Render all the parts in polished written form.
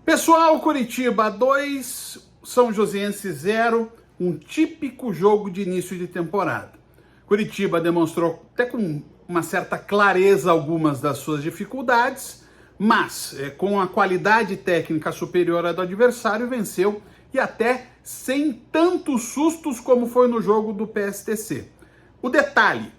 Pessoal, Curitiba 2, São Joséense 0, um típico jogo de início de temporada. Curitiba demonstrou até com uma certa clareza algumas das suas dificuldades, mas com a qualidade técnica superior à do adversário venceu e até sem tantos sustos como foi no jogo do PSTC. O detalhe,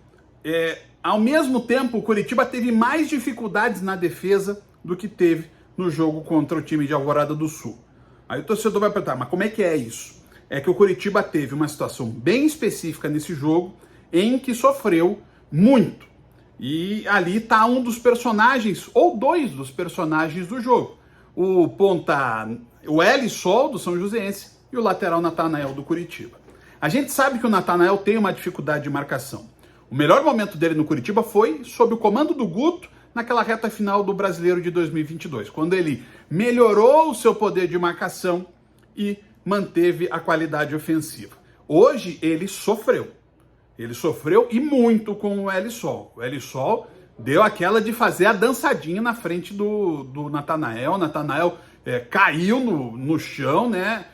ao mesmo tempo o Curitiba teve mais dificuldades na defesa do que teve no jogo contra o time de Alvorada do Sul. Aí o torcedor vai perguntar, mas como é que é isso? É que o Curitiba teve uma situação bem específica nesse jogo em que sofreu muito. E ali está um dos personagens, ou dois dos personagens do jogo. O ponta, o Elisol do São Joséense e o lateral Natanael do Curitiba. A gente sabe que o Natanael tem uma dificuldade de marcação. O melhor momento dele no Curitiba foi sob o comando do Guto, naquela reta final do Brasileiro de 2022, quando ele melhorou o seu poder de marcação e manteve a qualidade ofensiva. Hoje ele sofreu e muito com o Elisol. O Elisol deu aquela de fazer a dançadinha na frente do Natanael. O Natanael caiu no chão, né?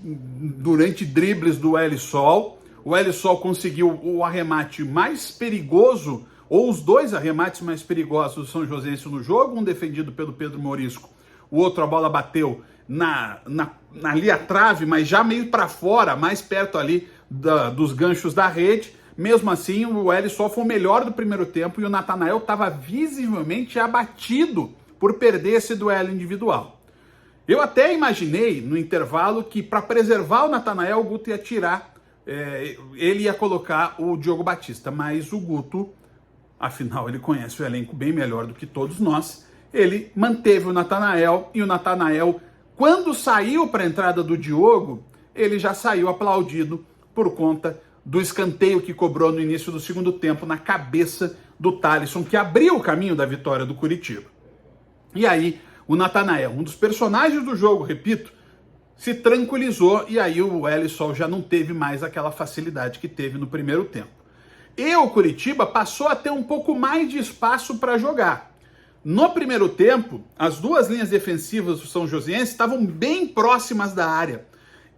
Durante dribles do Elisol. O Elisol conseguiu o arremate mais perigoso, ou os dois arremates mais perigosos do São Joséense no jogo, um defendido pelo Pedro Morisco, o outro a bola bateu ali a trave, mas já meio para fora, mais perto ali dos ganchos da rede. Mesmo assim, o Elisol foi o melhor do primeiro tempo e o Natanael estava visivelmente abatido por perder esse duelo individual. Eu até imaginei no intervalo que para preservar o Natanael, o Guto ia tirar, ele ia colocar o Diogo Batista, mas o Guto, afinal, ele conhece o elenco bem melhor do que todos nós. Ele manteve o Natanael e o Natanael, quando saiu para a entrada do Diogo, ele já saiu aplaudido por conta do escanteio que cobrou no início do segundo tempo na cabeça do Thalisson, que abriu o caminho da vitória do Curitiba. E aí, o Natanael, um dos personagens do jogo, repito, se tranquilizou e aí o Elisol já não teve mais aquela facilidade que teve no primeiro tempo. E o Curitiba passou a ter um pouco mais de espaço para jogar. No primeiro tempo, as duas linhas defensivas do São Joséense estavam bem próximas da área.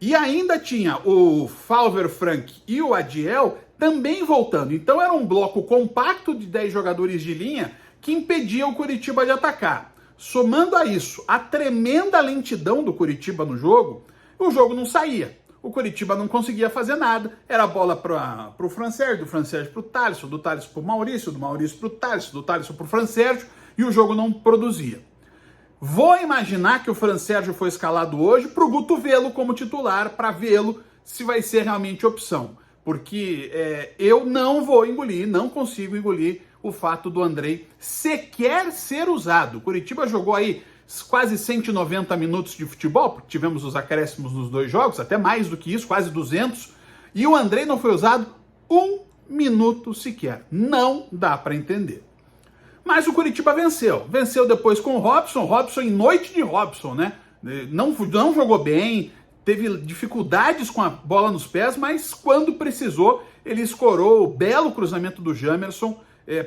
E ainda tinha o Falver Frank e o Adiel também voltando. Então era um bloco compacto de 10 jogadores de linha que impedia o Curitiba de atacar. Somando a isso a tremenda lentidão do Curitiba no jogo, o jogo não saía. O Curitiba não conseguia fazer nada, era bola para o Fransérgio, do Fransérgio para o Thalisson, do Thalisson para o Maurício, do Maurício para o Thalisson, do Thalisson para o Fransérgio, e o jogo não produzia. Vou imaginar que o Fransérgio foi escalado hoje para o Guto vê-lo como titular, para vê-lo se vai ser realmente opção. Porque eu não vou engolir, não consigo engolir o fato do Andrei sequer ser usado. O Curitiba jogou aí quase 190 minutos de futebol, porque tivemos os acréscimos nos dois jogos, até mais do que isso, quase 200, e o Andrei não foi usado um minuto sequer. Não dá para entender. Mas o Curitiba venceu depois com o Robson em noite de Robson, né? Não jogou bem, teve dificuldades com a bola nos pés, mas quando precisou, ele escorou o belo cruzamento do Jamerson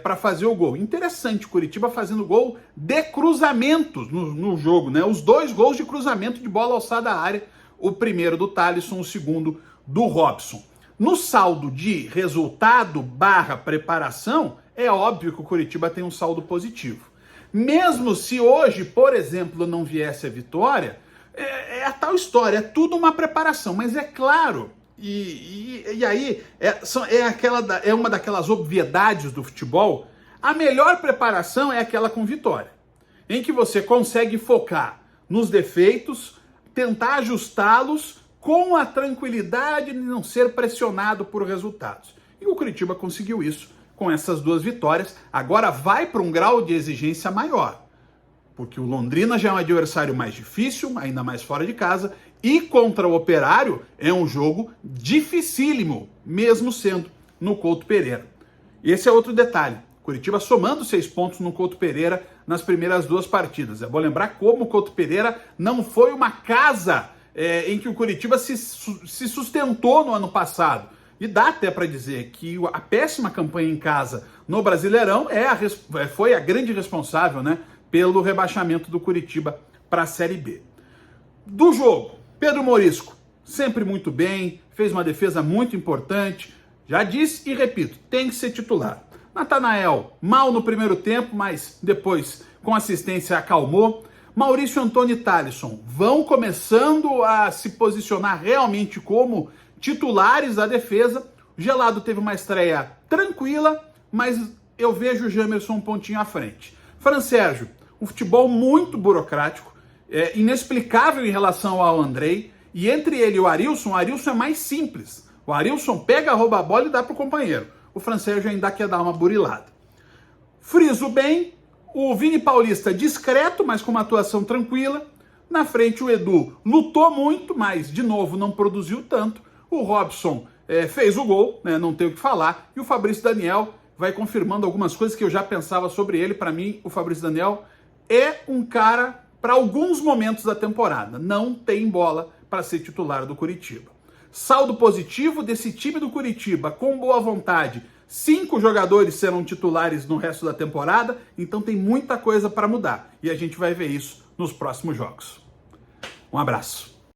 para fazer o gol. Interessante, o Curitiba fazendo gol de cruzamentos no jogo, né? Os dois gols de cruzamento de bola alçada à área, o primeiro do Thalisson, o segundo do Robson. No saldo de resultado / preparação, é óbvio que o Curitiba tem um saldo positivo. Mesmo se hoje, por exemplo, não viesse a vitória, é a tal história, é tudo uma preparação, mas é claro. E aí é uma daquelas obviedades do futebol. A melhor preparação é aquela com vitória, em que você consegue focar nos defeitos, tentar ajustá-los com a tranquilidade de não ser pressionado por resultados. E o Curitiba conseguiu isso com essas duas vitórias. Agora vai para um grau de exigência maior, porque o Londrina já é um adversário mais difícil, ainda mais fora de casa, e contra o Operário é um jogo dificílimo, mesmo sendo no Couto Pereira. Esse é outro detalhe. Curitiba somando 6 pontos no Couto Pereira nas primeiras duas partidas. É bom lembrar como o Couto Pereira não foi uma casa em que o Curitiba se sustentou no ano passado. E dá até para dizer que a péssima campanha em casa no Brasileirão foi a grande responsável, né, pelo rebaixamento do Curitiba para a Série B. Do jogo, Pedro Morisco, sempre muito bem, fez uma defesa muito importante, já disse e repito, tem que ser titular. Natanael, mal no primeiro tempo, mas depois com assistência acalmou. Maurício Antônio e Thalisson vão começando a se posicionar realmente como titulares da defesa. O Gelado teve uma estreia tranquila, mas eu vejo o Jamerson um pontinho à frente. Fran Sérgio, um futebol muito burocrático, inexplicável em relação ao Andrei, e entre ele e o Arilson é mais simples. O Arilson pega, rouba a bola e dá para o companheiro. O Fran Sérgio ainda quer dar uma burilada. Friso bem, o Vini Paulista discreto, mas com uma atuação tranquila. Na frente o Edu lutou muito, mas de novo não produziu tanto. O Robson fez o gol, né, não tem o que falar. E o Fabrício Daniel vai confirmando algumas coisas que eu já pensava sobre ele. Para mim, o Fabrício Daniel é um cara para alguns momentos da temporada. Não tem bola para ser titular do Curitiba. Saldo positivo desse time do Curitiba, com boa vontade. 5 jogadores serão titulares no resto da temporada, então tem muita coisa para mudar. E a gente vai ver isso nos próximos jogos. Um abraço.